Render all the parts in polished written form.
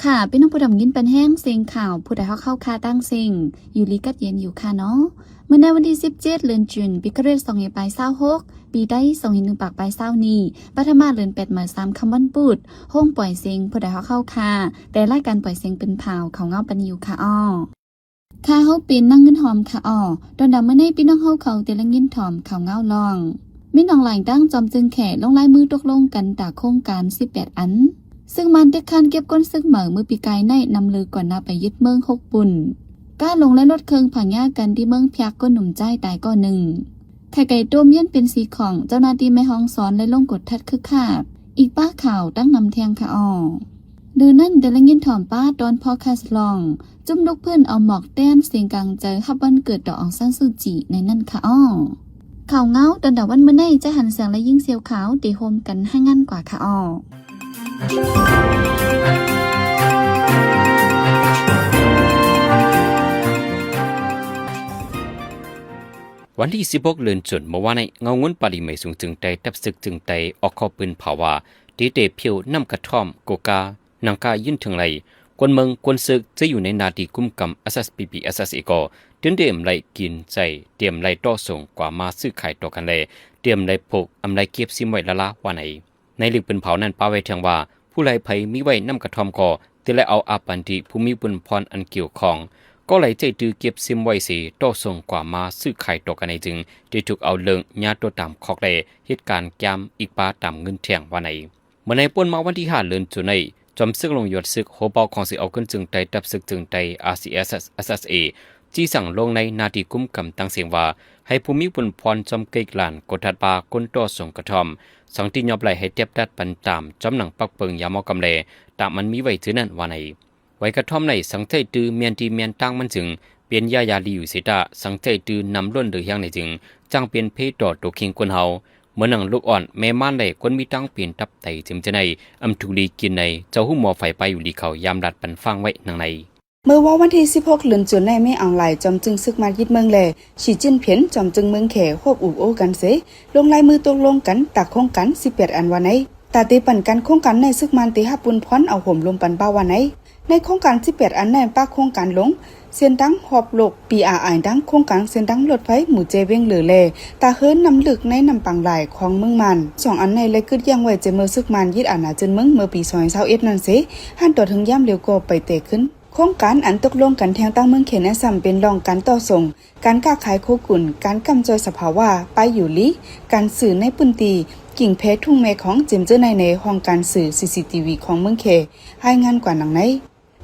ค่ะพี่น้องผู้ดำยินเป็นแห้งเสียงข่าวผู้ใดเข้าคาตั้งเสียงอยู่ลีกัดเย็นอยู่ค่ะเนาะเมื่อในวันที่17เดือนจุนปีคริสต์2526ปีได้21ปากปลาย20นี้ปัทมาเดือน8มา3คำวันปุดห้องปล่อยเสียงผู้ใดเข้าคาแต่รายการปล่อยเสียงเป็นเผาเขาเงาปันอยู่ค่ะอ้อค่ะเฮาเป็นนั่งเงินหอมค่ะอ้อตอนดำเมื่อในพี่น้องเขาแต่ละเงินหอมเขาเงาลองมีน้องหลายตั้งจอมจึงแขลงลายมือตกลงกันตากโครงการ18อันซึ่งมันเด็กคันเก็บก้นซึกเหมือมือปีกายในนำลือก่อนนาไปยึดเมือง6ปุ่นก้าลงและลดเคืองผังยากันที่เมืองพยักก้นหนุ่มใจตายก้อนหนึ่งไข่ไก่ต้มยันเป็นสีของเจ้าหน้าที่แม่ห้องสอนและลงกดทัดคึกคาบอีกป้าข่าวตั้งนำแทงค่ะอ่อดูนั่นเดลังยินถ่อมป้าตอนพอคาสลองจุ่มลูกเพื่อนเอาหมอกแต้มเสียงกลางใจฮับวันเกิดดอกอองซันซูจิในนั่นค่ะอ้อข่าวเงาตอนดาวันเมื่อในจะหันเสียงและยิ่งเสียวขาวตีโฮมกันให้งั้นกว่าค่ะอ้อวันที่16เดือนจุนเมื่อวานในเงาเงินปาริเมสูงจึงใจตับซึกจึงใจออกข้อปืนภาวะตีเตเพียวน้ำกระท่อมโกกานังกายื่นถึงไหลคนเมืองคนซึกจะอยู่ในนาทีกุมกำ SSPP SSA ก็เตรียมไหลกินใจเตรียมไหลต่อส่งกว่ามาซื้อขายต่อกันเลยเตรียมไหลพกอำไหลเก็บซิมไว้ละวันไหนในหลึกปืนเผานั้นป้าไว้เทียงว่าผู้ไหลไผมีไว้น้ำกระท่อมก็ตีไหลเอาอาปันติภูมิบุญพรอันเกี่ยวของก็ไหลใจดื้อเก็บซิมไว้สีต่อส่งกว่ามาซื้อขายต่อกันในจึงได้ถูกเอาเลิงญาตัวตามคอกเลยเหตุการณ์แกมอีกป้าตามเงินเที่ยงวันไหนเมื่อในป่นมาวันที่5เดือนจุนในจอมซึกลงยศซึกโฮเบาของสิเอาขึ้นจึงใจดับซึกจึงใจ RCSS SSA จี้สั่งลงในนาทีกุมกำตั้งเสียงว่าให้ภูมิบุญพรจอมเกกลานกดทัดปาก้นต่อส่งกระทอมสังที่ยอบไหลให้เจ็บดัดปันตามจอมหนังปักเปิงยามอกำเลตามมันมีไว้ถือนั่นวันไหนไว้กระท่อมในสังใจตือเมียนตีเมียนตั้งมันจึงเปลี่ยนยาลีอยู่สิตาสังใจตือนำล้นเดือยังในจึงจังเปลี่ยนเพศต่อตัวคิงคนเฮาเมื่อหนังลูกอ่อนแม่ม่านได้คนมีตั้งเปลี่ยนตับไตจึงจะในอำทุลีกินในเจ้าหู้หมอไฟไปอยู่ดีเขายามดัดปันฟังไว้นางในเมื่อวันที่16เดือนจุนในไม่อ่างไหลจอมจึงซึกมายึดเมืองแลฉีจิ้นเพียนจอมจึงเมืองแขควบอุบโอกันเสลงลายมือตกลงกันตักโครงกัน18อันวันไหนตาตีปั่นกันโครงกันในซึกมันตีฮับปุนพรเอาห่มลมปันป้าวันไหนในโครงการ18อันในป้าโครงการลงเส้นดังหอบโลก PRI ดังโครงการเส้นดังรถไฟหมู่เจเวงเหลือแลตาเฮิรนนำลึกในนำปังหลายของเมืองมัน2อันในเลยกึดยังไว้เจเมื่อซึกมันยึดอาณาจักรเมืองเมื่อปี2021นั่นเสหันต่อถึงย่ำเร็วก็ไปเตะขึ้นโครงการอันตกลงกันแทงตั้งเมืองเขนซ้ำเป็นรองการต่อส่งการค้าขายโคกุ่นการกำจอยสภาวะไปอยู่ลิการสื่อในปืนตีกิ่งเพชรทุ่งเมของจิมเจอในห้องการสื่อ CCTV ของเมืองเขให้งานกว่าหนังไหน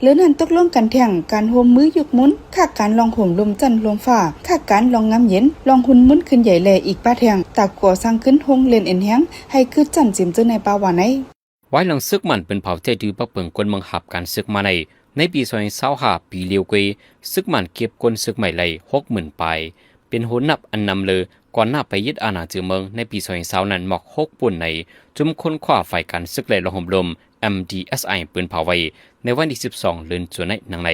เลือนั้นตกลงกันแทงการโฮมมือยกมุ้นค่าการลองห่มลมจันทร์ลมฟ้าค่าการลองน้ำเย็นลองหุ่นมุ้นขึ้นใหญ่แลอีกป้าแทงตากก่อสร้างขึ้นห้องเลนเอ็นแห้งให้คือจันจิมเจอในป่าวานไหนไว้หลังซึกมันเป็นเผาใจดื้อปักเปิงคนเมืองหับการซึกมาในปี2025ปีเลียวเกยซึกมันเก็บคนซึกใหม่ไหล 60,000 ไปเป็นโหนับอันนำเลยก่อนหน้าไปยึดอาณาจักรเมืองในปี2020นั้นหมอก6ปุ่นในจุ่มคนขว้าฝ่ายการซึกไหลระหมลม MDSI ปืนเผาไว้ในวันที่12เดือนจุนใน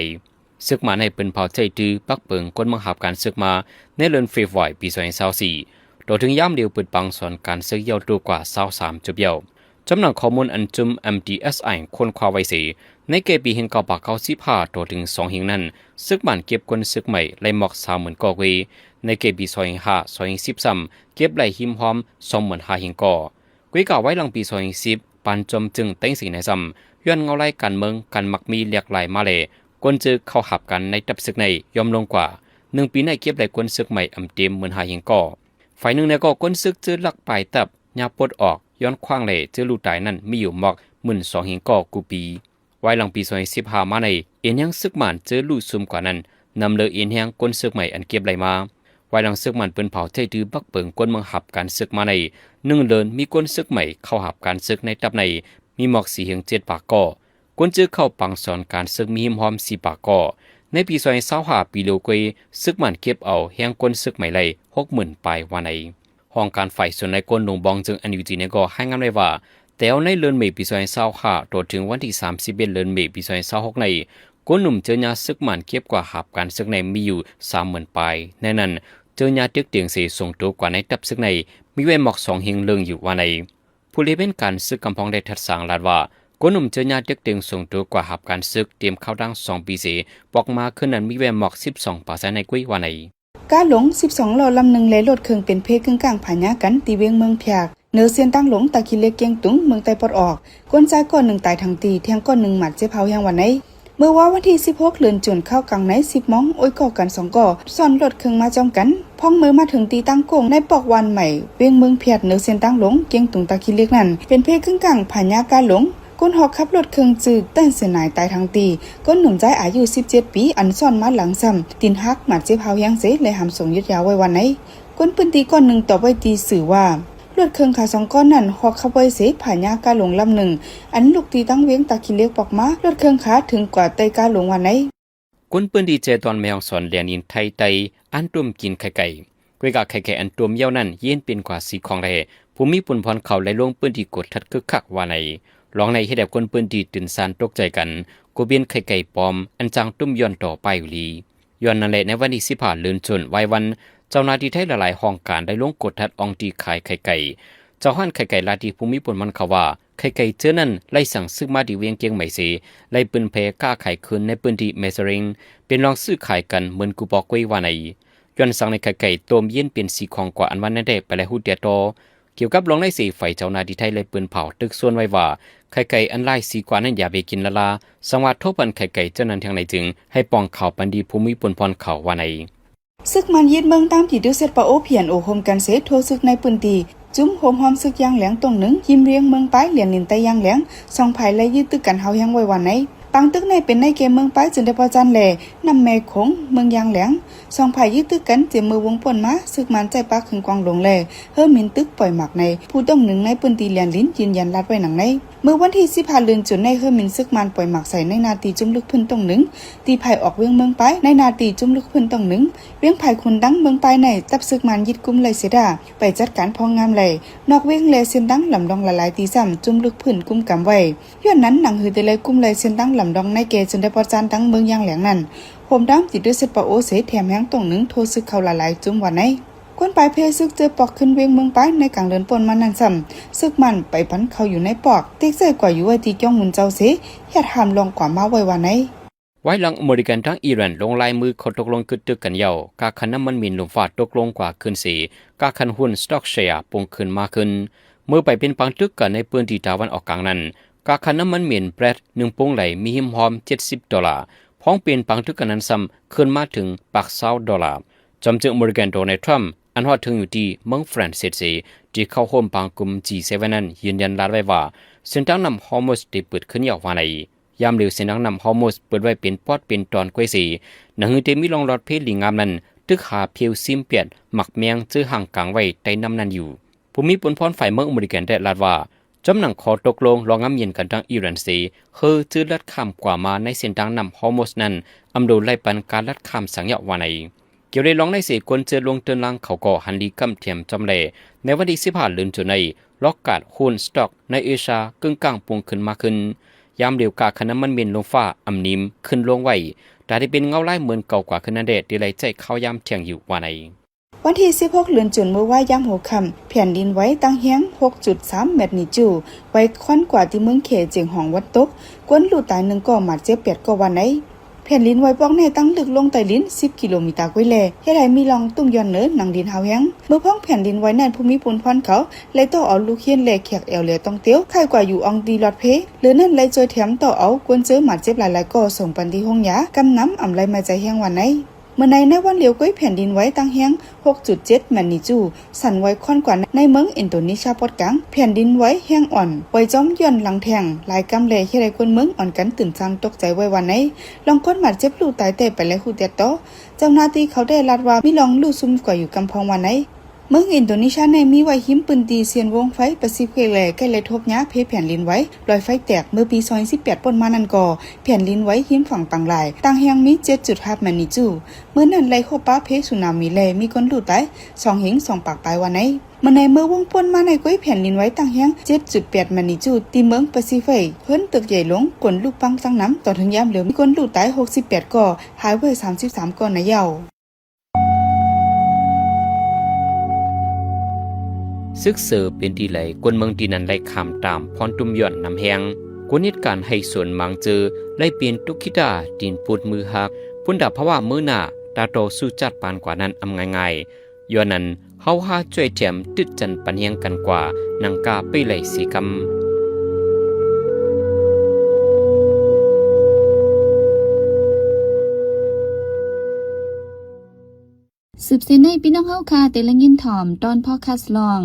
ซึกมาในปืนเผาใจดื้อปักเปิงคนเมืองหับการซึกมาในเดือนเฟบรุยปี2024โดยถึงย่ำเดียวเปิดปังสอนการซึกยาวตัวกว่า23จุดเดียวจำนวนข้อมูลอันจุ่ม MDSI คนขว้าไว้สีในเกปีเฮงเก่าปากเขา15ตัวถึง2เฮงนั้นซึกมันเก็บคนซึกใหม่ไล่หมอก30,000ก่อเวในเกปี2013เก็บไล่หิมหอม25,000เฮงก่อกุ้ยกล่าวไว้หลังปี2010ปันจมจึงเต็งสีในซ้ำย้อนเงาไล่การเมืองการมักมีเรียกหลายมาเลยคนจึกเข้าหับกันในตับซึกในยอมลงกว่า1ปีในเก็บไล่คนซึกใหม่อำเต็ม15,000เฮงก่อฝ่ายหนึ่งในก็คนซึกจื้อลักปลายตับยาปลดออกย้อนคว้างเลยจื้อลูกตายนั้นมีอยู่หมอก12,000เฮงก่อกูปีไว้หลังปี2015มาในเอ็นยังซึกมันเจอลู่ซุ่มกว่านั้นนำเลยเอ็นยังก้นซึกใหม่อันเก็บไหลมาไว้หลังซึกมันเป็นเผาใจดื้อบักเปิงก้นเมืองหับการซึกมาใน1เดือนมีก้นซึกใหม่เข้าหับการซึกในตับในมีหมอก4เฮง7ปากก่อก้นจื้อเข้าปังสอนการซึกมีหิมหอม4ปากก่อในปี2025ปีโลกวยซึกมันเก็บเอาแหงก้นซึกใหม่ไหล 60,000 ปลายวันในห้องการฝ่ายส่วนในก้นลงบองจึงอันอยู่ที่ในก็ให้งานได้ว่าแต่ในเดือนเมษายนปี2025ตัวถึงวันที่31เดือนเมษายนปี2026ในก้นหนุ่มเจอยาซึกมันเก็บกว่าหับการซึกในมีอยู่ 30,000 ปลายในนั้นเจอยาตึกเตียงเสส่งตัวกว่าในตับซึกในมีไว้หมอก2เฮงเลิงอยู่ว่าในผู้เล่นการซึกกำพองได้ทัดสางลาดว่า คนหนุ่มเจอญาติเต็งส่งตัวกว่าหับการซึกเตรียมเข้าดัง2 ปีเสปอกมาขึ้นนั้นมีแวมหมอก12%ในกุ้ยวันไหนกาหลง12ล้อลำหนึ่งเลยรถเครื่องเป็นเพกึ่งกลางผาญากันตีเวียงเมืองเพียกเนื้อเซียนตั้งหลงตะคิเล็กเกียงตุงเมืองไตปอดออกก้นใจก้อนหนึ่งตายทั้งตีแทงก้อนหนึ่งหมัดเจ็บเผายังวันไหนเมื่อวันที่16เดือนจุนเข้ากลางไหน10 ม้องโอ้ยก่อกัน2ก่อซ่อนรถเครื่องมาจอมกันพ้องมือมาถึงตีตั้งโกงในปอกวันใหม่เวียงเมืองเพียดเนื้อเซียนตั้งหลงเกียงตุงตะคิเล็กนั่นเป็นเพกึ่งกลางผาญากาหลงก้นหอกขับรถเครื่องจืดเต้นเสียนายตายทั้งตีก้นหนุ่มใจอายุ17 ปีอันซ่อนมาหลังซ้ำตินฮักหมัดเจ็บเผายังเสเลยหามส่งยึดยาวไว้วันไหนก้นปืนตีก้อนหนึ่งต่อไปตีสื่อว่ารถเครื่องขา2ก้อนนั่นหอกขับไว้เสผายากาหลงลำหนึ่งอันลูกตีตั้งเวียงตะคิเล็กปอกมารถเครื่องขาถึงกว่าไตกาหลงวันไหนคนปืนดีเจตอนแมวสอนเรียนินไทยไตอันตุ่มกินไข่ไก่กวยกะไข่ไก่อันตุ่มเย้านั่นเย็นเป็นกว่าสีของแร่ภูมิปุ่นพรเขาไหลลงปืนดีกดทัดคึกคักว่าไหนลองในให้แดบคนปืนดีตื่นสานตกใจกันกูเบียนไข่ไก่ปลอมอันจังตุ้มย้อนต่อไปอยู่ลีย้อนนั่นแหละในวันที่15เดือนตุลาคมวันเจ้าหน้าที่ไทยหลายๆห้องการได้ลงกดทัดอองตีขายไข่ไก่เจ้าห้านไข่ไก่ลาดีภูมิปุ่นมันเขาว่าไข่ไก่เจอนั่นไล่สั่งซื้อมาดีเวียงเกียงใหม่เสไล่ปืนเพกล้าขายคืนในปืนดีเมเซริงเป็นลองซื้อขายกันเหมือนกูบอกไว้ว่าไหนย้อนสั่งในไข่ไก่ต้มเย็นเป็นสีของกว่าอันวันนั้นได้ไปแล้วหูเดียโตเกี่ยวกับลองในสีไฟเจ้าหน้าที่ไทยไล่ปืนเผาตึกส่วนไว้ว่าไข่ไก่อันไล่สีกว่านั้นอย่าไปกินละลาสังวาทบปันไข่ไก่เจ้านั้นทางไหนจึงให้ปองข่าวปันดีภูมิปุ่นพรเขาว่าไหนซึกมันยึดเมืองตามที่ดูเสร็จปะโอเพียนโอโฮมกันเสโทซึกในปืนตีจุ้มโฮมหอมซึกยางแหลงตรงหนึ่งยิ้มเรียงเมืองป้ายเหรียญนินไตยางแหลงสองภายและยืดตึกกันเฮายังไว้วันไหนปังตึกในเป็นในเกมเมืองป้ายจึงได้พอจันแหล่นำแม่คงเมืองยางแหลงสองภายยืดตึกกันเจ็บมือวงป่นมาซึกมันใจปักขึงกวางลงแลเฮอมินตึกปล่อยหมักในผู้ต้องหนึ่งในปืนตีเหรียญลิ้นยืนยันรัดไว้หนังในเมื่อวันที่15เดือนจุนในเฮอมินซึกมันปล่อยหมักใส่ในนาตีจุ่มลึกพื้นตรงหนึ่งตีภายออกเวียงเมืองป้ายในนาตีจุ่มลึกพื้นตรงหนึ่งเวียงภายคนดังเมืองป้ายในตับซึกมันยึดกุมเลยเสดาไปจัดการพองงามเลยนอกเวียงเลยเส้นดังลำดองละลายตีซ้ำจุ่มลึกพื้นกุมกำไว้ย้อนนั้นหนังหือได้เลยกุมเลยเส้นดังลำดองในเกจนได้พอจานดังเมืองยางแหลงนั้นผมดำจิตด้วยเสปโอเสแถมแห้งตรงหนึ่งโทซึกเขาละลายจุ่มวันไหนกวนปลายเพซึกเจอปอกขึ้นเวียงเมืองป้ายในกลางเดินปนมันนั่นซ้ำซึกมันไปพันเขาอยู่ในปอกติ๊กใส่กว่าอยู่ไว้ที่จ้องมุนเจ้าเสแค่ทำลองกว่ามาไว้วันไหนไว้หลังอเมริกันทั้งอิหร่านลงลายมือเขาตกลงกึดตึกกันเยาวกาคันน้ำมันมินลมฟาดตกลงกว่าคืนสีกาคันหุ้นสต็อกแชร์ปงขึ้นมาขึ้นเมื่อไปเป็นปังตึกกันในปืนที่ตะวันออกกลางนั้นกาคันน้ำมันมินแปรด1ปงไหลมีหิมหอม$70พ้องเป็นปังตึกกันนั้นซ้ำขึ้นมาถึงปัก$20จำจึงอเมริกันโดนัลด์ทรัมป์อันว่าถึงอยู่ที่เมืองฝรั่งเศสที่เข้าร่วมปังกลุ่ม G7 นั้นยืนยันลาไว้ว่าเส้นทางนำฮอร์มุสได้เปิดขึ้นยาววันไหนยามเร็วเส้นทางนำฮอร์มุสเปิดไว้เป็นปอดเป็นตอนกล้วยสีหนังหือเตมีลองรอดเพลิงงามนั้นตึกหาเพียวซิมเปียดหมักเมียงจื้อห่างกลางไว้ใต้น้ำนั้นอยู่ภูมิปนพรฝ่ายเมืองอเมริกันได้ลาดว่าจำหนังขอตกลงรองงามเย็นกันทั้งอิหร่านสีเฮอจื้อลัดข้ามกว่ามาในเส้นทางนำฮอร์มุสนั้นอำดูไล่ปันการลัดข้ามสังยะวันไหนเกี่ยวได้ลองในเสกวนเจอลงเตือนลังเขาก่อหันดีกำเทียมจำเลยในวันที่15เดือนตุลาคมล็อกการ์ดหุ้นสต็อกในเอเชียกึ่งกลางปงขึ้นมาขึ้นยามเดียวกาคณะมันเมียนลงฟ้าอำนิมขึ้นลงไว้แต่ได้เป็นเงาไล่เหมือนเก่ากว่าขึ้นนั่นเดชที่ไหลใจเข้ายามเที่ยงอยู่ว่าไหนวันที่16เดือนตุลาคมเมื่อว่ายามหัวค่ำแผ่นดินไหวตั้งแฮง 6.3 แมกนิจูดไว้ค่อนกว่าที่เมืองเขเจียงหองวัดตกกวนลู่ตาย1ก่อหมัดเจ็บ8ก่อวันไหนแผ่นดินไหวปอกในตั้งลึกลงใต้ลิ้น10กิโลเมตรไว้แลเฮ็ดให้มีลองตุ้มย้อนเนินหนังดินหาวแฮงเมื่อพ้องแผ่นดินไหวนั้นภูมิพลพรเขาเลยต่อเอาลูกเฮียนแลแขกแอวเหลต้องเตี้ยวไข่กว่าอยู่อองดีลอดเพหรือนั่นเลยจอยแถมต่อเอากวนเจอหมัดเจ็บหลายๆก่อส่งปันที่ห้องยากำน้ำอำไลมาใจแฮงวันไหนเมื่อในวันเหลียวก้อยแผ่นดินไหวตั้งแฮง 6.7 แมกนิจูดสั่นไหวค่อนกว่าในเมืองอินโดนีเซียปอดกลางแผ่นดินไหวแห้งอ่อนไหวจ้อมย่อนหลังแทงหลายกำเลยที่ใดคนเมืองอ่อนกันตื่นจังตกใจไว้วันไหนลองก้นหมัดเจ็บลู่ตายแต่ไปแล้วหูเตียโตเจ้าหน้าที่เขาได้ลาดว่ามีลองลู่ซุ่มกว่าอยู่กำพองวันไหนเมืองอินโดนีเซียในมีไว้หิมปืนตีเซียนวงไฟแปซิฟิกแลใกล้เลยทบยาเพแผ่นดินไหวลอยไฟแตกเมื่อปี2018ป่นมานั่นก่อแผ่นดินไหวหิมฝั่งปังหลายต่างแห่งมี 7.5 แมกนิจูดเมื่อนั้นไหลโคป้าเพสึนามิแลมีคนลู่ตาย2หิง2ปากปลายวันไหนเมื่อในเมื่อวงป่นมาในก้อยแผ่นดินไหวต่างแห่ง 7.8 แมกนิจูดที่เมืองแปซิฟิกเพิ่นตึกใหญ่หลงกวนลูกปังสังน้ำต่อถึงยามเหลือมีคนลู่ตาย68ก่อหายไว้33ก่อในยาวซึกเสือเป็นที่ไหลกวนเมืองที่นั้นไหลข้ามตามพรตุมย่อนนำแหง กวนเหตุการณ์ให้ส่วนมังเจอไล่เปลี่ยนตุกขิดาดินปูดมือหักพุ่นดาเพราะว่ามื้อหน้าตาโตสู้จัดปานกว่านั้นอำง่ายๆย้อนนั้นเฮาหาช่วยแถมตึดจันปันเฮียงกันกว่านังกาไปไหลสีกำสืบเสนในพี่น้องเฮาคาเตละยินถ่อมตอนพ่อคัสลอง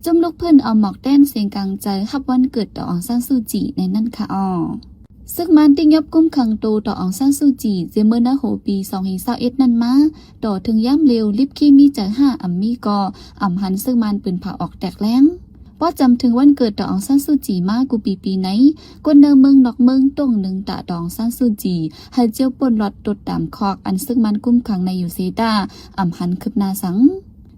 จุ่มลูกเพิ่นเอาหมอกแต้นเสียงกลางใจฮับวันเกิดต่ออองซานซูจิในนั่นค่ะอ้อซึกมันติ้งยบกุ้มขังโตต่ออองซานซูจิเจเมื่อนะโหปี2021นั่นมาต่อถึงย่ำเร็วลิบขี้มีใจ5อัมมีกออ่ำหันซึกมันปืนเผาออกแตกแล้งป้อจำถึงวันเกิดต่ออองซานซูจิมากูปีไหนกวนเนอเมืองนอกเมืองต้งหนึ่งตะดองซานซูจิให้เจียวป่นหลอดตดตามคอกอันซึกมันกุ้มขังในอยู่เซตาอ่ำหันคืบนาสัง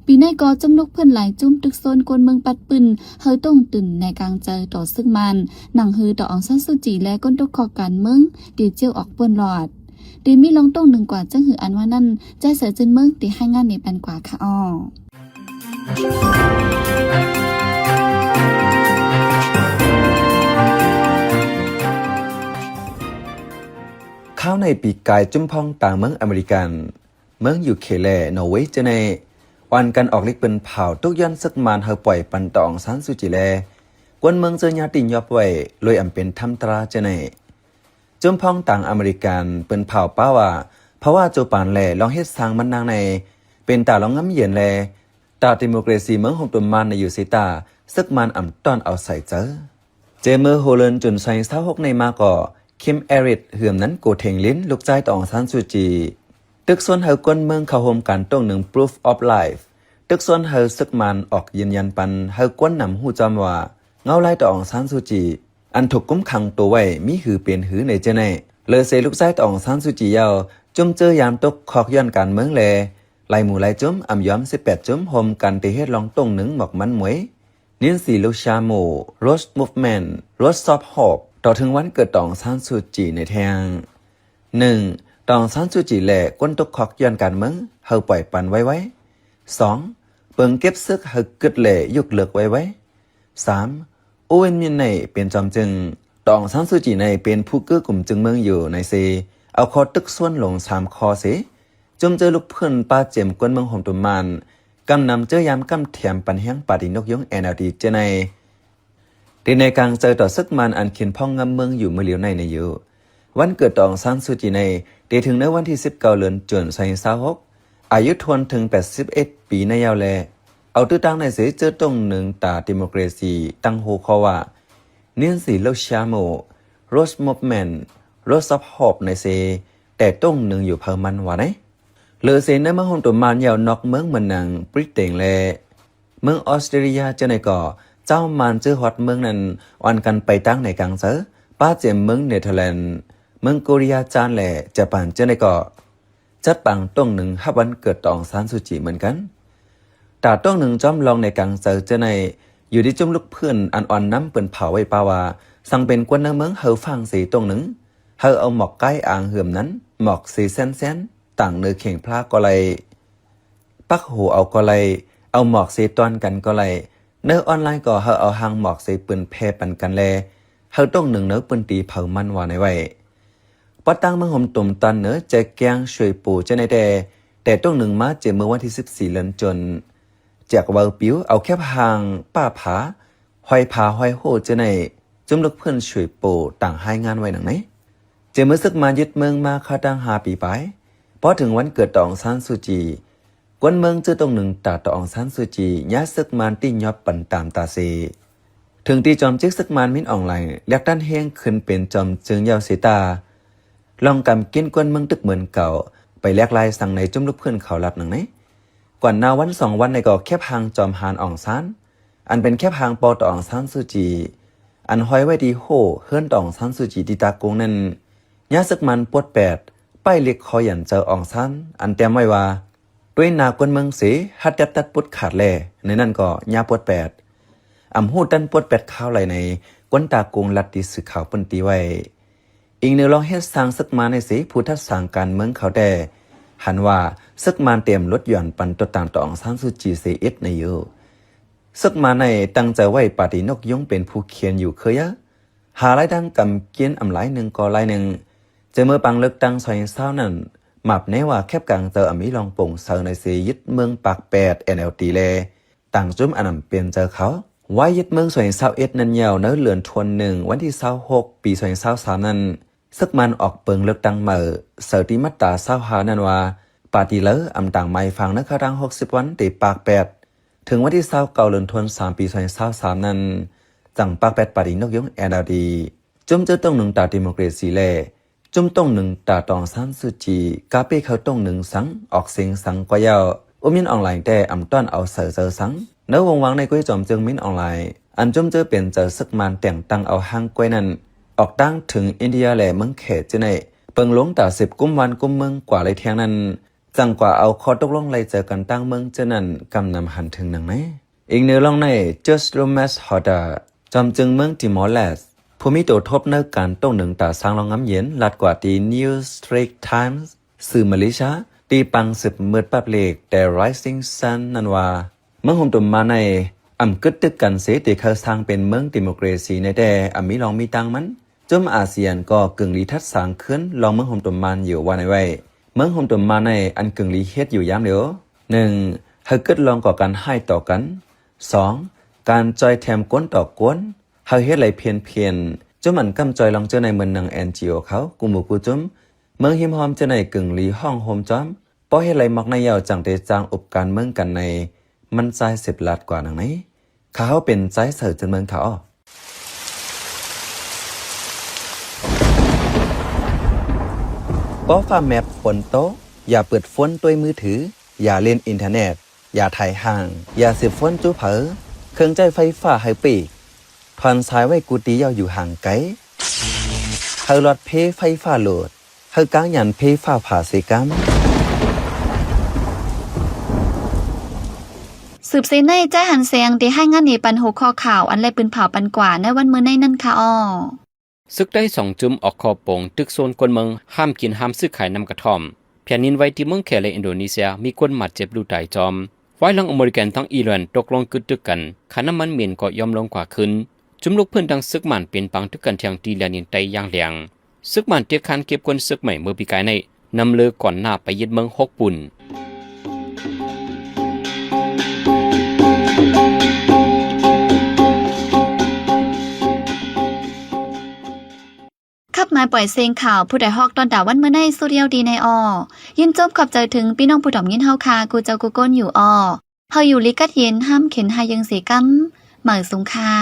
ปีในกอจำนกเพิ่นหลายจุ้มตึกโซนกวนเมืองปัดปืนเฮาต้องตื่นในกลางใจต่อซึกมันหนังฮือต่ออองซานซูจิและก้นตกคอการเมืองเดี๋ยวเจียวออกป่นหลอดเดี๋ยวมีลองต้องหนึ่งกว่าจังหืออันว่านั่นใจเสือจึนเมืองตีให้งานในปันกว่าค่ะอ้อข้าวในปีกายจุ้มพองต่างเมืองอเมริกันเมืองยูเคเลนอร์เวย์จะในวันกันออกลิกเป็นเผาทุกย้อนซึกมันเฮาปล่อยปันตองซันซูจิเลกวนเมืองเจอญาติยอบไว้ลอยอำเป็นทำตราจะในจุ้มพองต่างอเมริกันเป็นเผาป้าว่าเพราะว่าโจปานแลลองเฮ็ดสร้างมันนางในเป็นตาลองง้ำเย็นแลตาดิโมคราซีเมืองของตัวมันในอยู่ซิตาซึกมันอ่ำต้อนเอาใส่เจอเจเมอร์โฮเลนจนใส่เท้าหกในมาก่อคิมเอริดเหือมนั้นโกเทงลิ้นลูกใจต่อองซานซูจีตึกส่วนเฮากวนเมืองเข้าโฮมกันต้องหนึ่ง proof of life ตึกส่วนเฮาซึกมันออกยืนยันปันเฮากวนนำหูจอมว่าเงาไล่ต่อองซานซูจีอันถูกกุมขังตัวไว้มีหือเปลี่ยนหือในเจเนเลเซลูกใจต่อองซานซูจียาวจุ่มเจอยามตกคอกย้อนการเมืองแลไล่หมู่ไล่จุ่มอ่ำย้อม18จุ่มโฮมกันตีเฮ็ดลองต้องหนึ่งหมอกมันหมวยนินสีลูชาโมโรสมูฟเมนต์โรสซอฟฮอบต่อถึงวันเกิดตองซานซูจิในแทง 1. ตองซานซูจิแหล่ก้นตกคอกย้อนการเมืองเฮาปล่อยปันไว้ 2. เปิงเก็บซึกเฮากึดแหล่ยุกเลือกไว้ 3. โอเวนมีในเป็นจอมจึงตองซานซูจิในเป็นผู้เกื้อกลุ่มจึงเมืองอยู่ในเซเอาคอตึกส่วนลง3คอเสจมเจอลูกเพื่อนป้าเจมกวนเมืองของตุมันกำนำเจอยามกำแถมปันแห้งปาดินกยง NLD เจในที่ในกลางเจอต่อซึกมันอันเขียนพ่องงำเมืองอยู่เมื่อเลียวในอยู่วันเกิดตองซานซูจิในได้ถึงในวันที่19เดือนจุน2026อายุทวนถึง81ปีในยาวแลเอาตื้อตั้งในเสเจอตรงหนึ่งตาดิโมคราซีตั้งโฮคอว่าเนียนสีโลชาโมโรสมอฟแมนโรสซับฮอบในเซแต่ตรงหนึ่งอยู่เพิ่มมันว่าไหนเลอเซนในเมืองของตัวมันยาวนอกเมืองเหมือนนางบริเตนแลเมืองออสเตรเลียเจอในก่อเจ้ามันเจอฮอตเมืองนั้นวันกันไปตั้งในกลางเซอป้าเจมเมืองเนเธอร์แลนด์เมืองเกาหลีจานแหล่ญี่ปุ่นเจอในก่อจัดปังต้องหนึ่งฮับวันเกิดตองซานซูจิเหมือนกันตาต้องหนึ่งจอมลองในกลางเซอเจอในอยู่ที่จุ่มลูกเพื่อนอันอ่อนน้ำเปิ่นเผาไว้ปาวาสั่งเป็นกวนเมืองเฮาฟังสีต้องหนึ่งเฮาเอาหมอกใกล้อ่างเหือมนั้นหมอกสีเส้นต่างเนื้อเข่งพลาก็เลยปักหูเอาก็เลยเอาหมอกสีตอนกันก็เลยเนื้อออนไลน์ก็เฮาเอาหางหมอกสีปืนเพปันกันแลเฮาต้องหนึ่งเนื้อปืนตีเผามันว่าในไว้ปัดตั้งเมืองห่มตุ่มตันเนื้อใจแกงช่วยปู่เจในแต่ต้องหนึ่งมาเจอเมื่อวันที่14เดือนจนจากเวาปิ้วเอาแคบหางป้าผาห้อยผาห้อยโหเจในจุ่มลูกเพื่อนช่วยปู่ต่างให้งานไว้หนังไหนเจอเมื่อซึกมายึดเมืองมาคาตั้ง5 ปีไปพอถึงวันเกิดตองซานซูจีกวนเมืองเจอตรงหนึ่งตาตองซานซูจียาซึกมันตียอบปันตามตาเซถึงตีจอมจิกซึกมันมิ้นอ่องไหลเรียกด้านเฮงขึ้นเป็นจอมจึงยาวเสตาลองกำกินกวนเมืองตึกเหมือนเก่าไปแลกลายสั่งในจุ่มลูกเพื่อนเขาลัดหนังไหนก่อนนาวัน2 วันในก็แคบหางจอมหานอ่องซานอันเป็นแคบหางปอตองซานซูจีอันห้อยไว้ดีโหเฮิรนตองซานซูจีดีตากงนั้นยาซึกมันปวด8ป้ายเล็กคอหยันเจออ่องซันอันแต้มไว้ว่าด้วยนากวนเมืองเสฮัดตัดปุดขาดแลในนั่นก็ยาปวด8อ่ำหูดันปวด8ข้าวไหลในกวนตากงลัดดิสึกขาวปนตีไว้อีกเนื้อลองเฮ็ดสร้างซึกมาในเสผู้ทัดสร้างการเมืองเขาแต่หันว่าซึกมาเตรียมลดหย่อนปันตัวต่างต่อองซานซูจีเสเอ็ดในอยู่ซึกมาในตั้งใจไว้ปาตินกยงเป็นผู้เขียนอยู่เคย หาไล่ดังกำเกียนอำไลหนึ่งก็ไล่หนึ่งเจอเมื่อปังเลือกตั้งซอยเศร้านั่นหมับแน่ว่าแคบกลางเจออมีลองป่งเซอในเสียยึดเมืองปากแปด NLT เลต่างจุ้มอันนำเปลี่ยนเจอเขาไว้ยึดเมืองซอยเศร้าเอ็ดนันยาวเนื้อเลือนทวนหนึ่งวันที่26ปีซอยเศร้า3นั้นซึกมันออกเปิงเลือกตั้งเมื่อเสติมัตตา25นั่นว่าปาร์ตี้เลออำต่างไม่ฟังนักดัง60วันตีปากแปดถึงวันที่29เดือนธันวาคมปี2023นั้นจังปากแปดปาร์ตี้นกยง NLD จุ่มเจอต้องหนึ่งตาดิโมคราซีเล่จุ่มต้องหนึ่งตาตองสันสุจีกาเป้เขาต้องหนึ่งสังออกเสียงสังกว่ายาวมินออนไลน์แต่อำต้อนเอาเสือเจอสังเนื้อวงวังในกุ้ยจอมจึงมินออนไลน์อันจุ่มเจอเป็นเจอซึกมันแต่งตั้งเอาห้างกุ้ยนั้นออกตั้งถึงอินเดียแหล่เมืองเขตจะในเปิงหลวงตา10กุมวันกุมเมืองกว่าเลยเที่ยงนั้นจังกว่าเอาคอตกลงเลยเจอกันตั้งเมืองเจนั้นกำนำหันถึงหนังไหนอีกเนื้อลองใน Just Romas Hoda จอมจึงเมืองติมอร์เลสผู้มีตัวทบเนื้อการต้องหนึ่งตาสร้างรองน้ำเย็นลัดกว่าตี New Straits Times สื่อมาเลเซียตีปัง10มืดปับเล็กแต่ Rising Sun นันว่าเมืองหงตุ่มมาในอำกึดตึกกันเสียตีเขาสร้างเป็นเมืองดิโมคราซีในแต่อมีลองมีตังมันจมอาเซียนก็กึ่งลีทัดสร้างขึ้นลองเมืองหงตุ่มมันอยู่วันในไว้เมืองหงตุ่มมาในอันกึ่งลีเฮ็ดอยู่ย้ำเดียว 1. เฮากึดลองก่อการให้ต่อกัน 2. การจอยแถมก้นต่อก้นเฮาเฮ็ดไหลเพียนจุ่มอันกำจอยลองเจอในเมืองนาง NGO เขากุมบุกุจุ่มเมืองหิมหอมเจอในกึ่งลีห้องโฮมจอมป้อเฮ็ดไหลมักในยาวจังเตจางอุบการเมืองกันในมันใจ10ล้านกว่านังไหนเขาเป็นใจเสือจนเมืองเขาป้อฟ้าแมปฝนโตอย่าเปิดฝนด้วยมือถืออย่าเล่นอินเทอร์เน็ตอย่าถ่ายห่างอย่าเสียบฝนจู้เผอเครื่องใจไฟฟ้าให้ปีกทอนสายไว้กูตียาวอยู่ห่างไกลเฮาหลอดเพไฟฟ้าโหลดเฮากางยันเพฟ้าผ่าเสกัมสืบเสในแจ้หันเสียงที่ให้งานในปันหัวข้อข่าวอันไรปืนเผาปันกว่าในวันมื้อในนั่นค่ะอ้อซึกได้2จุ่มออกคอปงตึกโซนคนเมืองห้ามกินห้ามซื้อขายน้ำกระท่อมแผ่นดินไหวที่เมืองแคและอินโดนีเซียมีคนบาดเจ็บรูตายจอมไว้หลังอเมริกันทั้งอิหร่านตกลงกึดตึกกันค่าน้ำมันเหม็นก็ย่อมลงกว่าขึ้นจุ่มลูกเพื่อนดังซึกมันเป็นปังตึกกันเทียงตีแลนินไตอย่างแรงซึกมันเตียคันเก็บคนซึกใหม่เมื่อปีกายในนำเลือก่อนหน้าไปยึดเมือง6ปุ่นขับมาปล่อยเสียงข่าวผู้ใดฮอกตอนด่าวันเมื่อในสุเรียวดีในยินจบขอบใจถึงพี่น้องผู้ดอมยินเฮาคากูเจ้ากูก้นอยู่เฮาอยู่ลิกัดเย็นห้ามเข็นหายังเสกัมเหมือสุงคา